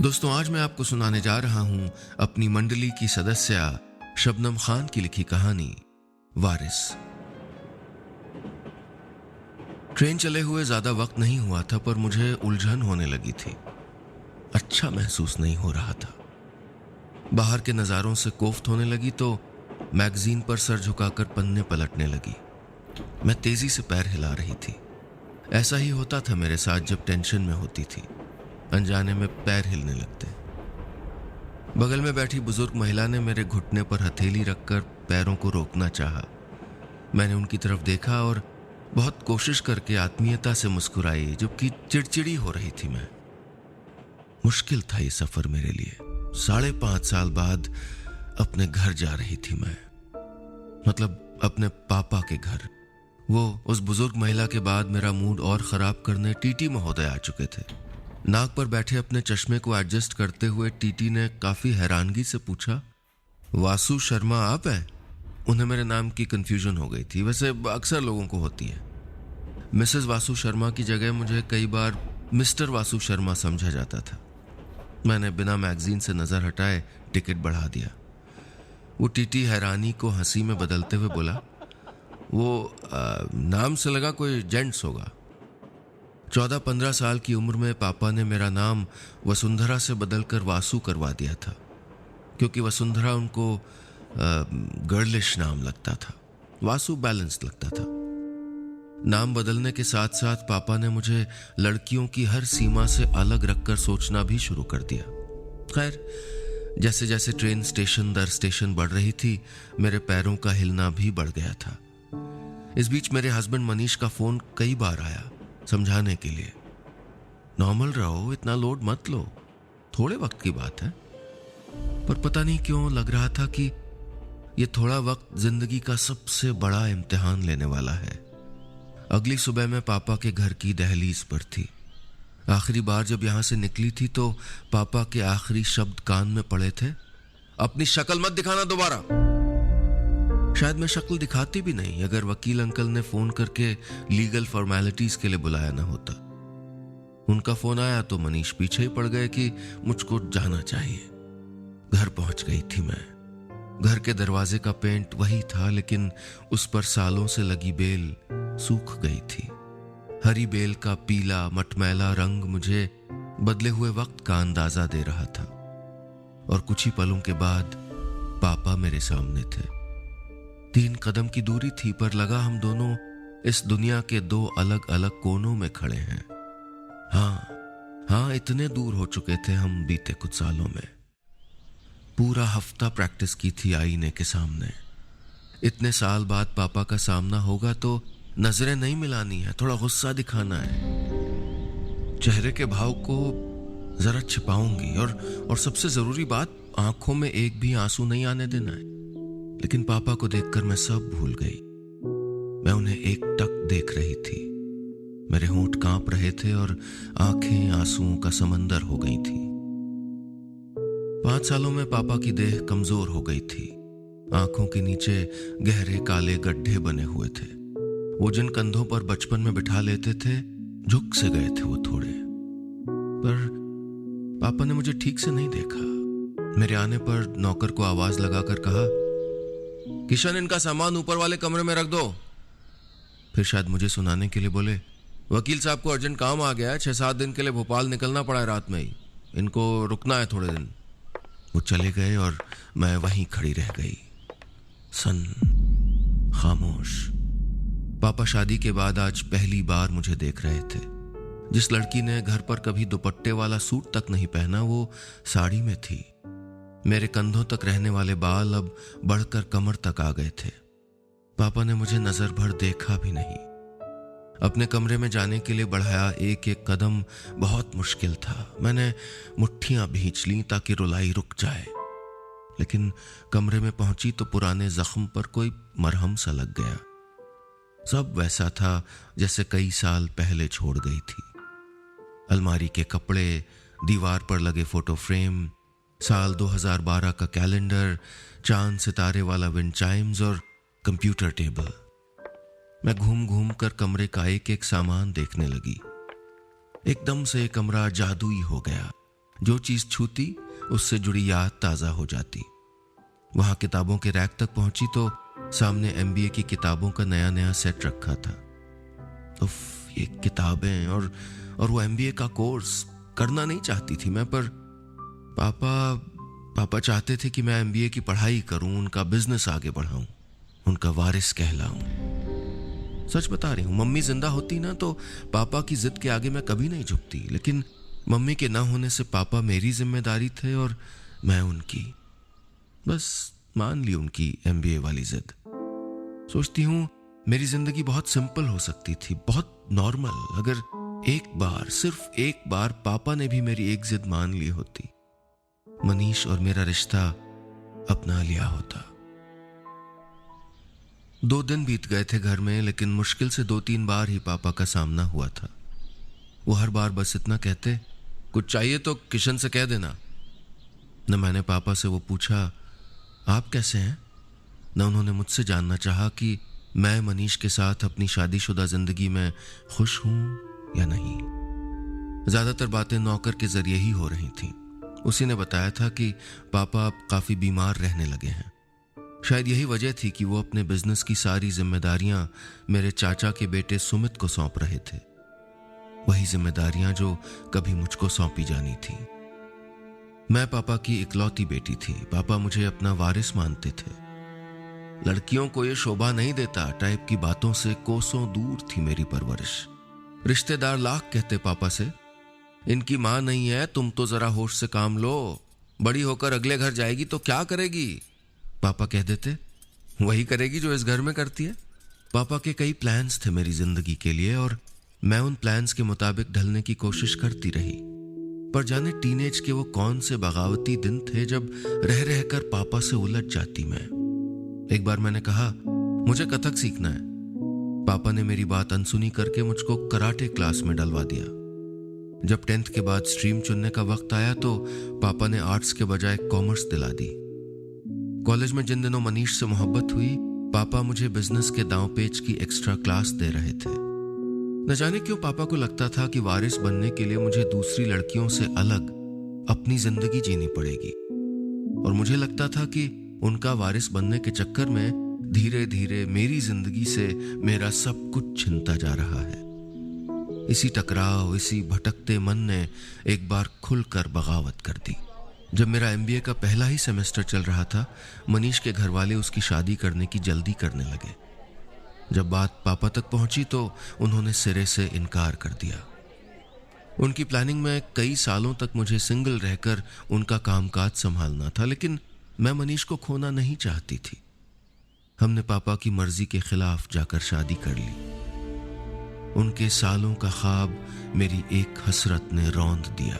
दोस्तों, आज मैं आपको सुनाने जा रहा हूं अपनी मंडली की सदस्य शबनम खान की लिखी कहानी वारिस। ट्रेन चले हुए ज्यादा वक्त नहीं हुआ था, पर मुझे उलझन होने लगी थी। अच्छा महसूस नहीं हो रहा था। बाहर के नजारों से कोफ्त होने लगी तो मैगजीन पर सर झुकाकर पन्ने पलटने लगी। मैं तेजी से पैर हिला रही थी। ऐसा ही होता था मेरे साथ जब टेंशन में होती थी। अनजाने में पैर हिलने लगते। बगल में बैठी बुजुर्ग महिला ने मेरे घुटने पर हथेली रखकर पैरों को रोकना चाहा। मैंने उनकी तरफ देखा और बहुत कोशिश करके आत्मीयता से मुस्कुराई, जबकि चिड़चिड़ी हो रही थी मैं। मुश्किल था ये सफर मेरे लिए। 5.5 साल बाद अपने घर जा रही थी मैं, मतलब अपने पापा के घर। वो उस बुजुर्ग महिला के बाद मेरा मूड और खराब करने टीटी महोदय आ चुके थे। नाक पर बैठे अपने चश्मे को एडजस्ट करते हुए टीटी ने काफी हैरानगी से पूछा, वासु शर्मा आप हैं? उन्हें मेरे नाम की कंफ्यूजन हो गई थी। वैसे अक्सर लोगों को होती है। मिसेस वासु शर्मा की जगह मुझे कई बार मिस्टर वासु शर्मा समझा जाता था। मैंने बिना मैगजीन से नजर हटाए टिकट बढ़ा दिया। वो टीटी हैरानी को हंसी में बदलते हुए बोला, वो नाम से लगा कोई जेंट्स होगा। 14-15 साल की उम्र में पापा ने मेरा नाम वसुंधरा से बदलकर वासु करवा दिया था, क्योंकि वसुंधरा उनको गर्लिश नाम लगता था। वासु बैलेंस लगता था। नाम बदलने के साथ साथ पापा ने मुझे लड़कियों की हर सीमा से अलग रखकर सोचना भी शुरू कर दिया। खैर, जैसे जैसे ट्रेन स्टेशन दर स्टेशन बढ़ रही थी, मेरे पैरों का हिलना भी बढ़ गया था। इस बीच मेरे हस्बैंड मनीष का फोन कई बार आया समझाने के लिए, नॉर्मल रहो, इतना लोड मत लो, थोड़े वक्त की बात है। पर पता नहीं क्यों लग रहा था कि ये थोड़ा वक्त जिंदगी का सबसे बड़ा इम्तिहान लेने वाला है। अगली सुबह मैं पापा के घर की दहलीज पर थी। आखिरी बार जब यहां से निकली थी तो पापा के आखिरी शब्द कान में पड़े थे, अपनी शक्ल मत दिखाना दोबारा। शायद मैं शक्ल दिखाती भी नहीं अगर वकील अंकल ने फोन करके लीगल फॉर्मेलिटीज के लिए बुलाया ना होता। उनका फोन आया तो मनीष पीछे ही पड़ गए कि मुझको जाना चाहिए। घर पहुंच गई थी मैं। घर के दरवाजे का पेंट वही था, लेकिन उस पर सालों से लगी बेल सूख गई थी। हरी बेल का पीला मटमैला रंग मुझे बदले हुए वक्त का अंदाजा दे रहा था। और कुछ ही पलों के बाद पापा मेरे सामने थे। 3 कदम की दूरी थी, पर लगा हम दोनों इस दुनिया के 2 अलग अलग कोनों में खड़े हैं। हाँ, इतने दूर हो चुके थे हम बीते कुछ सालों में। पूरा हफ्ता प्रैक्टिस की थी आईने के सामने। इतने साल बाद पापा का सामना होगा तो नजरें नहीं मिलानी है, थोड़ा गुस्सा दिखाना है। चेहरे के भाव को जरा छिपाऊंगी और सबसे जरूरी बात, आंखों में एक भी आंसू नहीं आने देना है। लेकिन पापा को देखकर मैं सब भूल गई। मैं उन्हें एक टक देख रही थी। मेरे होंठ कांप रहे थे और आंखें आंसुओं का समंदर हो गई थी। 5 सालों में पापा की देह कमजोर हो गई थी। आंखों के नीचे गहरे काले गड्ढे बने हुए थे। वो जिन कंधों पर बचपन में बिठा लेते थे, झुक से गए थे वो थोड़े। पर पापा ने मुझे ठीक से नहीं देखा। मेरे आने पर नौकर को आवाज लगाकर कहा, किशन, इनका सामान ऊपर वाले कमरे में रख दो। फिर शायद मुझे सुनाने के लिए बोले, वकील साहब को अर्जेंट काम आ गया है, 6-7 दिन के लिए भोपाल निकलना पड़ा है रात में ही, इनको रुकना है थोड़े दिन। वो चले गए और मैं वहीं खड़ी रह गई, खामोश। पापा शादी के बाद आज पहली बार मुझे देख रहे थे। जिस लड़की ने घर पर कभी दुपट्टे वाला सूट तक नहीं पहना, वो साड़ी में थी। मेरे कंधों तक रहने वाले बाल अब बढ़कर कमर तक आ गए थे। पापा ने मुझे नजर भर देखा भी नहीं। अपने कमरे में जाने के लिए बढ़ाया एक एक कदम बहुत मुश्किल था। मैंने मुट्ठियां भींच लीं ताकि रुलाई रुक जाए, लेकिन कमरे में पहुंची तो पुराने जख्म पर कोई मरहम सा लग गया। सब वैसा था जैसे कई साल पहले छोड़ गई थी। अलमारी के कपड़े, दीवार पर लगे फोटो फ्रेम, साल 2012 का कैलेंडर, चांद सितारे वाला विंड चाइम्स और कंप्यूटर टेबल। मैं घूम घूम कर कमरे का एक एक सामान देखने लगी। एकदम से कमरा जादुई हो गया। जो चीज छूती उससे जुड़ी याद ताजा हो जाती। वहां किताबों के रैक तक पहुंची तो सामने एमबीए की किताबों का नया नया सेट रखा था। उफ, ये किताबें और वो एमबीए का कोर्स करना नहीं चाहती थी मैं, पर पापा चाहते थे कि मैं एमबीए की पढ़ाई करूं, उनका बिजनेस आगे बढ़ाऊं, उनका वारिस कहलाऊं। सच बता रही हूं, मम्मी जिंदा होती ना तो पापा की जिद के आगे मैं कभी नहीं झुकती, लेकिन मम्मी के ना होने से पापा मेरी जिम्मेदारी थे और मैं उनकी। बस मान ली उनकी एमबीए वाली जिद। सोचती हूं मेरी जिंदगी बहुत सिंपल हो सकती थी, बहुत नॉर्मल, अगर एक बार, सिर्फ एक बार पापा ने भी मेरी एक जिद मान ली होती, मनीष और मेरा रिश्ता अपना लिया होता। 2 दिन बीत गए थे घर में, लेकिन मुश्किल से 2-3 बार ही पापा का सामना हुआ था। वो हर बार बस इतना कहते, कुछ चाहिए तो किशन से कह देना। न मैंने पापा से वो पूछा, आप कैसे हैं? न उन्होंने मुझसे जानना चाहा कि मैं मनीष के साथ अपनी शादीशुदा जिंदगी में खुश हूं या नहीं। ज्यादातर बातें नौकर के जरिए ही हो रही थीं। उसी ने बताया था कि पापा अब काफी बीमार रहने लगे हैं। शायद यही वजह थी कि वो अपने बिजनेस की सारी जिम्मेदारियां मेरे चाचा के बेटे सुमित को सौंप रहे थे, वही जिम्मेदारियां जो कभी मुझको सौंपी जानी थी। मैं पापा की इकलौती बेटी थी। पापा मुझे अपना वारिस मानते थे। लड़कियों को ये शोभा नहीं देता टाइप की बातों से कोसों दूर थी मेरी परवरिश। रिश्तेदार लाख कहते पापा से, इनकी मां नहीं है, तुम तो जरा होश से काम लो, बड़ी होकर अगले घर जाएगी तो क्या करेगी? पापा कह देते, वही करेगी जो इस घर में करती है। पापा के कई प्लान्स थे मेरी जिंदगी के लिए और मैं उन प्लान्स के मुताबिक ढलने की कोशिश करती रही, पर जाने टीनेज के वो कौन से बगावती दिन थे जब रह रहकर पापा से उलझ जाती मैं। एक बार मैंने कहा, मुझे कथक सीखना है। पापा ने मेरी बात अनसुनी करके मुझको कराटे क्लास में डलवा दिया। जब 10th के बाद स्ट्रीम चुनने का वक्त आया तो पापा ने आर्ट्स के बजाय कॉमर्स दिला दी। कॉलेज में जिन दिनों मनीष से मोहब्बत हुई, पापा मुझे बिजनेस के दांव पेच की एक्स्ट्रा क्लास दे रहे थे। न जाने क्यों पापा को लगता था कि वारिस बनने के लिए मुझे दूसरी लड़कियों से अलग अपनी जिंदगी जीनी पड़ेगी, और मुझे लगता था कि उनका वारिस बनने के चक्कर में धीरे धीरे मेरी जिंदगी से मेरा सब कुछ छिनता जा रहा है। इसी टकराव, इसी भटकते मन ने एक बार खुलकर बगावत कर दी। जब मेरा एमबीए का पहला ही सेमेस्टर चल रहा था, मनीष के घर वाले उसकी शादी करने की जल्दी करने लगे। जब बात पापा तक पहुंची तो उन्होंने सिरे से इनकार कर दिया। उनकी प्लानिंग में कई सालों तक मुझे सिंगल रहकर उनका कामकाज संभालना था, लेकिन मैं मनीष को खोना नहीं चाहती थी। हमने पापा की मर्जी के खिलाफ जाकर शादी कर ली। उनके सालों का ख्वाब मेरी एक हसरत ने रौंद दिया।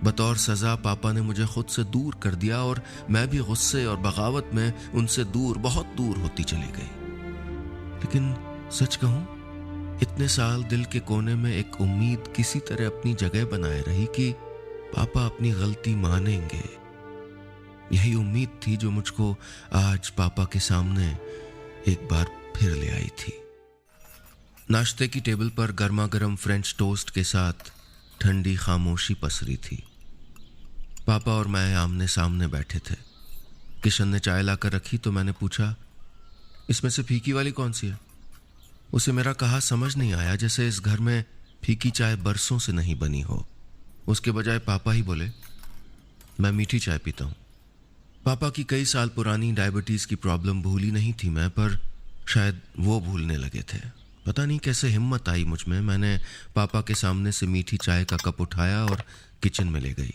बतौर सजा पापा ने मुझे खुद से दूर कर दिया और मैं भी गुस्से और बगावत में उनसे दूर, बहुत दूर होती चली गई। लेकिन सच कहूं, इतने साल दिल के कोने में एक उम्मीद किसी तरह अपनी जगह बनाए रही कि पापा अपनी गलती मानेंगे। यही उम्मीद थी जो मुझको आज पापा के सामने एक बार फिर ले आई थी। नाश्ते की टेबल पर गर्मा गर्म फ्रेंच टोस्ट के साथ ठंडी खामोशी पसरी थी। पापा और मैं आमने सामने बैठे थे। किशन ने चाय लाकर रखी तो मैंने पूछा, इसमें से फीकी वाली कौन सी है? उसे मेरा कहा समझ नहीं आया, जैसे इस घर में फीकी चाय बरसों से नहीं बनी हो। उसके बजाय पापा ही बोले, मैं मीठी चाय पीता हूं। पापा की कई साल पुरानी डायबिटीज की प्रॉब्लम भूली नहीं थी मैं, पर शायद वो भूलने लगे थे। पता नहीं कैसे हिम्मत आई मुझ में। मैंने पापा के सामने से मीठी चाय का कप उठाया और किचन में ले गई।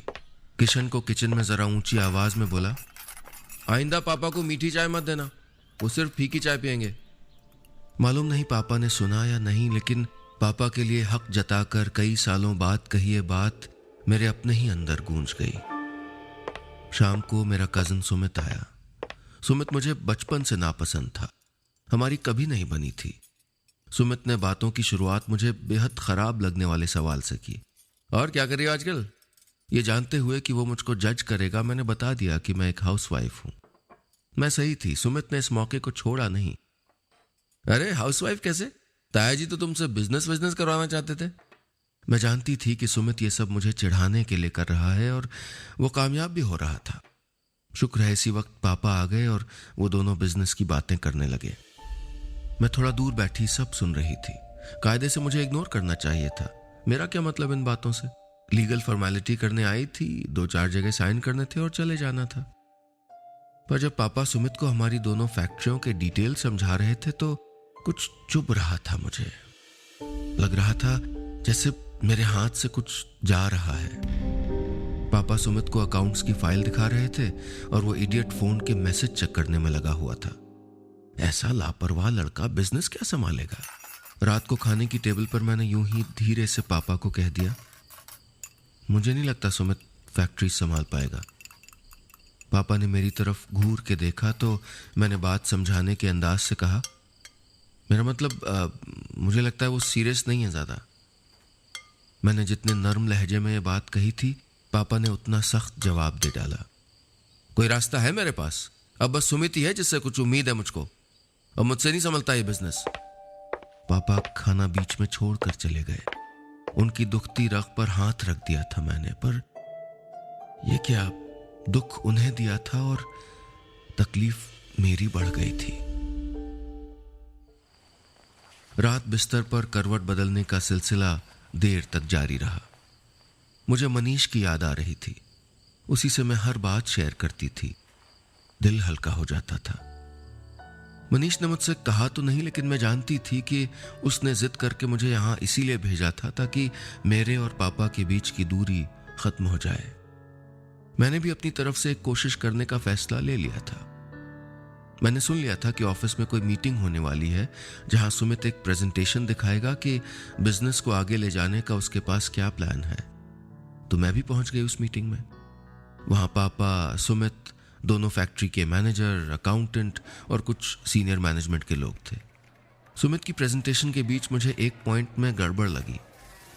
किशन को किचन में जरा ऊंची आवाज में बोला, आइंदा पापा को मीठी चाय मत देना, वो सिर्फ फीकी चाय पियेंगे। मालूम नहीं पापा ने सुना या नहीं, लेकिन पापा के लिए हक जताकर कई सालों बाद कही ये बात मेरे अपने ही अंदर गूंज गई। शाम को मेरा कजन सुमित आया। सुमित मुझे बचपन से नापसंद था, हमारी कभी नहीं बनी थी। सुमित ने बातों की शुरुआत मुझे बेहद खराब लगने वाले सवाल से की, और क्या कर रही हो आजकल? ये जानते हुए कि वो मुझको जज करेगा, मैंने बता दिया कि मैं एक हाउसवाइफ हूं। मैं सही थी, सुमित ने इस मौके को छोड़ा नहीं। अरे हाउसवाइफ कैसे? ताया जी तो तुमसे बिजनेस करवाना चाहते थे। मैं जानती थी कि सुमित ये सब मुझे चिढ़ाने के लिए कर रहा है और वो कामयाब भी हो रहा था। शुक्र है इसी वक्त पापा आ गए और वो दोनों बिजनेस की बातें करने लगे। मैं थोड़ा दूर बैठी सब सुन रही थी। कायदे से मुझे इग्नोर करना चाहिए था, मेरा क्या मतलब इन बातों से। लीगल फॉर्मेलिटी करने आई थी, 2-4 जगह साइन करने थे और चले जाना था। पर जब पापा सुमित को हमारी दोनों फैक्ट्रियों के डिटेल समझा रहे थे तो कुछ चुभ रहा था। मुझे लग रहा था जैसे मेरे हाथ से कुछ जा रहा है। पापा सुमित को अकाउंट्स की फाइल दिखा रहे थे और वो इडियट फोन के मैसेज चेक करने में लगा हुआ था। ऐसा लापरवाह लड़का बिजनेस क्या संभालेगा। रात को खाने की टेबल पर मैंने यूं ही धीरे से पापा को कह दिया, मुझे नहीं लगता सुमित फैक्ट्री संभाल पाएगा। पापा ने मेरी तरफ घूर के देखा तो मैंने बात समझाने के अंदाज से कहा, मेरा मतलब मुझे लगता है वो सीरियस नहीं है ज्यादा। मैंने जितने नर्म लहजे में ये बात कही थी, पापा ने उतना सख्त जवाब दे डाला, कोई रास्ता है मेरे पास? अब बस सुमित ही है जिससे कुछ उम्मीद है मुझको, अब मुझसे नहीं संभलता ये बिजनेस। पापा खाना बीच में छोड़कर चले गए। उनकी दुखती रग पर हाथ रख दिया था मैंने, पर यह क्या, दुख उन्हें दिया था और तकलीफ मेरी बढ़ गई थी। रात बिस्तर पर करवट बदलने का सिलसिला देर तक जारी रहा। मुझे मनीष की याद आ रही थी, उसी से मैं हर बात शेयर करती थी। दिल हल्का हो जाता था। मनीष ने मुझसे कहा तो नहीं, लेकिन मैं जानती थी कि उसने जिद करके मुझे यहां इसीलिए भेजा था ताकि मेरे और पापा के बीच की दूरी खत्म हो जाए। मैंने भी अपनी तरफ से एक कोशिश करने का फैसला ले लिया था। मैंने सुन लिया था कि ऑफिस में कोई मीटिंग होने वाली है जहां सुमित एक प्रेजेंटेशन दिखाएगा कि बिजनेस को आगे ले जाने का उसके पास क्या प्लान है। तो मैं भी पहुंच गई उस मीटिंग में। वहां पापा, सुमित, दोनों फैक्ट्री के मैनेजर, अकाउंटेंट और कुछ सीनियर मैनेजमेंट के लोग थे। सुमित की प्रेजेंटेशन के बीच मुझे एक पॉइंट में गड़बड़ लगी।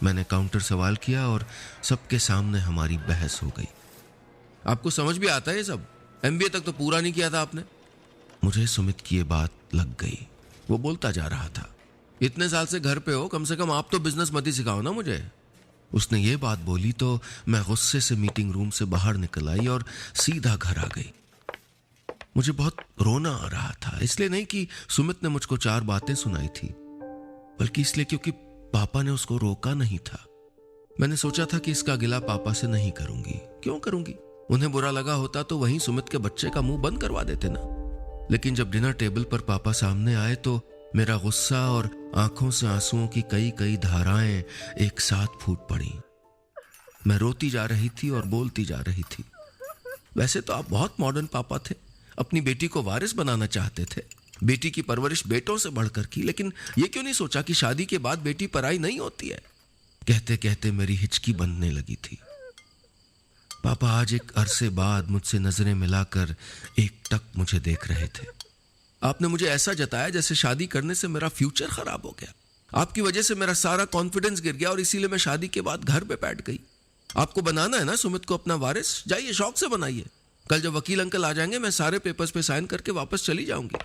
मैंने काउंटर सवाल किया और सबके सामने हमारी बहस हो गई। आपको समझ भी आता है ये सब? एमबीए तक तो पूरा नहीं किया था आपने। मुझे सुमित की ये बात लग गई। वो बोलता जा रहा था, इतने साल से घर पे हो, कम से कम आप तो बिजनेस मत ही सिखाओ ना मुझे। उसने ये बात बोली तो मैं गुस्से से मीटिंग रूम से बाहर निकल आई और सीधा घर आ गई। मुझे बहुत रोना आ रहा था, इसलिए नहीं कि सुमित ने मुझको 4 बातें सुनाई थी, बल्कि इसलिए क्योंकि पापा ने उसको रोका नहीं था। मैंने सोचा था कि इसका गिला पापा से नहीं करूंगी। क्यों करूंगी? उन्हें बुरा लगा होता तो वहीं सुमित के बच्चे का मुंह बंद करवा देते ना। लेकिन जब डिनर टेबल पर पापा सामने आए तो मेरा गुस्सा और आंखों से आंसुओं की कई कई धाराएं एक साथ फूट पड़ी। मैं रोती जा रही थी और बोलती जा रही थी, वैसे तो आप बहुत मॉडर्न पापा थे, अपनी बेटी को वारिस बनाना चाहते थे, बेटी की परवरिश बेटों से बढ़कर की, लेकिन ये क्यों नहीं सोचा कि शादी के बाद बेटी पराई नहीं होती है। कहते कहते मेरी हिचकी बंधने लगी थी। पापा आज एक अरसे बाद मुझसे नजरें मिलाकर एकटक मुझे देख रहे थे। आपने मुझे ऐसा जताया जैसे शादी करने से मेरा फ्यूचर खराब हो गया। आपकी वजह से मेरा सारा कॉन्फिडेंस गिर गया और इसीलिए मैं शादी के बाद घर पे बैठ गई। आपको बनाना है ना सुमित को अपना वारिस, जाइए शौक से बनाइए। कल जब वकील अंकल आ जाएंगे मैं सारे पेपर्स पे साइन करके वापस चली जाऊंगी।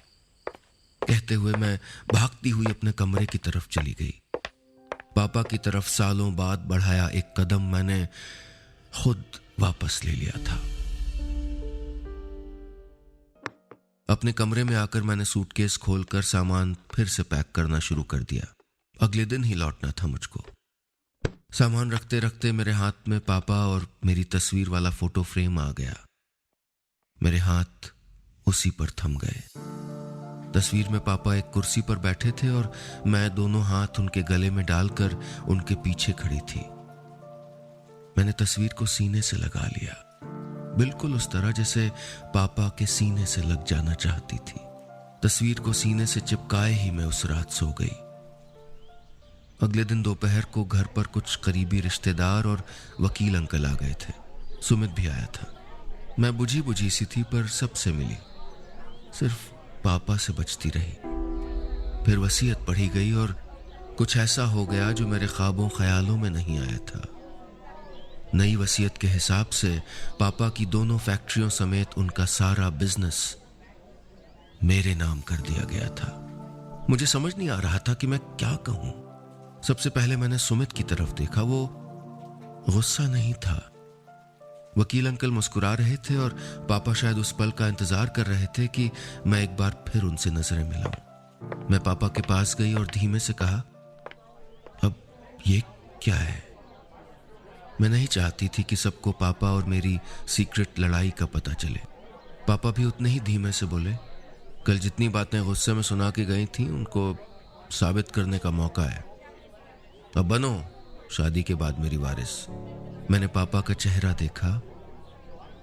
कहते हुए मैं भागती हुई अपने कमरे की तरफ चली गई। पापा की तरफ सालों बाद बढ़ाया एक कदम मैंने खुद वापस ले लिया था। अपने कमरे में आकर मैंने सूटकेस खोलकर सामान फिर से पैक करना शुरू कर दिया। अगले दिन ही लौटना था मुझको। सामान रखते रखते मेरे हाथ में पापा और मेरी तस्वीर वाला फोटो फ्रेम आ गया। मेरे हाथ उसी पर थम गए। तस्वीर में पापा एक कुर्सी पर बैठे थे और मैं दोनों हाथ उनके गले में डालकर उनके पीछे खड़ी थी। मैंने तस्वीर को सीने से लगा लिया, बिल्कुल उस तरह जैसे पापा के सीने से लग जाना चाहती थी। तस्वीर को सीने से चिपकाए ही मैं उस रात सो गई। अगले दिन दोपहर को घर पर कुछ करीबी रिश्तेदार और वकील अंकल आ गए थे। सुमित भी आया था। मैं बुझी बुझी सी थी पर सबसे मिली, सिर्फ पापा से बचती रही। फिर वसीयत पढ़ी गई और कुछ ऐसा हो गया जो मेरे ख्वाबों ख्यालों में नहीं आया था। नई वसीयत के हिसाब से पापा की दोनों फैक्ट्रियों समेत उनका सारा बिजनेस मेरे नाम कर दिया गया था। मुझे समझ नहीं आ रहा था कि मैं क्या कहूं। सबसे पहले मैंने सुमित की तरफ देखा। वो गुस्सा नहीं था। वकील अंकल मुस्कुरा रहे थे और पापा शायद उस पल का इंतजार कर रहे थे कि मैं एक बार फिर उनसे नजरें मिलाऊं। मैं पापा के पास गई और धीमे से कहा, अब ये क्या है? मैं नहीं चाहती थी कि सबको पापा और मेरी सीक्रेट लड़ाई का पता चले। पापा भी उतने ही धीमे से बोले, कल जितनी बातें गुस्से में सुना के गई थी उनको साबित करने का मौका है। अब बनो शादी के बाद मेरी वारिस। मैंने पापा का चेहरा देखा।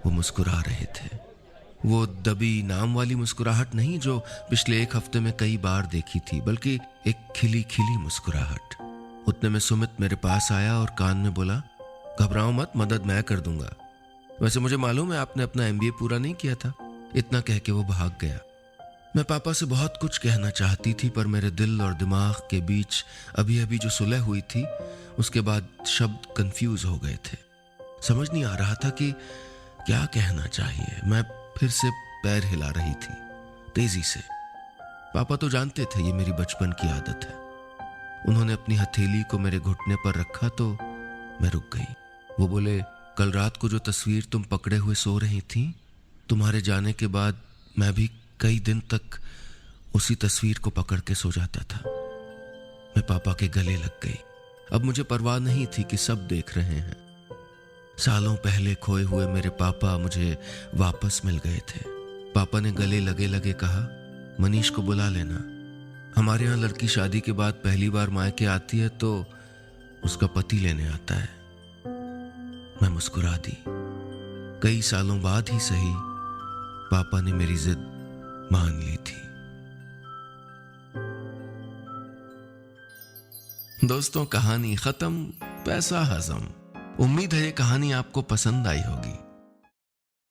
वो मुस्कुरा रहे थे। वो दबी नाम वाली मुस्कुराहट नहीं जो पिछले एक हफ्ते में कई बार देखी थी, बल्कि एक खिली खिली मुस्कुराहट। उतने में सुमित मेरे पास आया और कान में बोला, घबराओ मत, मदद मैं कर दूंगा। वैसे मुझे मालूम है आपने अपना MBA पूरा नहीं किया था। इतना कह के वो भाग गया। मैं पापा से बहुत कुछ कहना चाहती थी, पर मेरे दिल और दिमाग के बीच अभी अभी जो सुलह हुई थी उसके बाद शब्द कंफ्यूज हो गए थे। समझ नहीं आ रहा था कि क्या कहना चाहिए। मैं फिर से पैर हिला रही थी, तेजी से। पापा तो जानते थे ये मेरी बचपन की आदत है। उन्होंने अपनी हथेली को मेरे घुटने पर रखा तो मैं रुक गई। वो बोले, कल रात को जो तस्वीर तुम पकड़े हुए सो रही थी, तुम्हारे जाने के बाद मैं भी कई दिन तक उसी तस्वीर को पकड़ के सो जाता था। मैं पापा के गले लग गई। अब मुझे परवाह नहीं थी कि सब देख रहे हैं। सालों पहले खोए हुए मेरे पापा मुझे वापस मिल गए थे। पापा ने गले लगे लगे कहा, मनीष को बुला लेना। हमारे यहाँ लड़की शादी के बाद पहली बार मायके आती है तो उसका पति लेने आता है। मैं मुस्कुरा दी। कई सालों बाद ही सही, पापा ने मेरी जिद मान ली थी। दोस्तों, कहानी खत्म, पैसा हजम। उम्मीद है ये कहानी आपको पसंद आई होगी।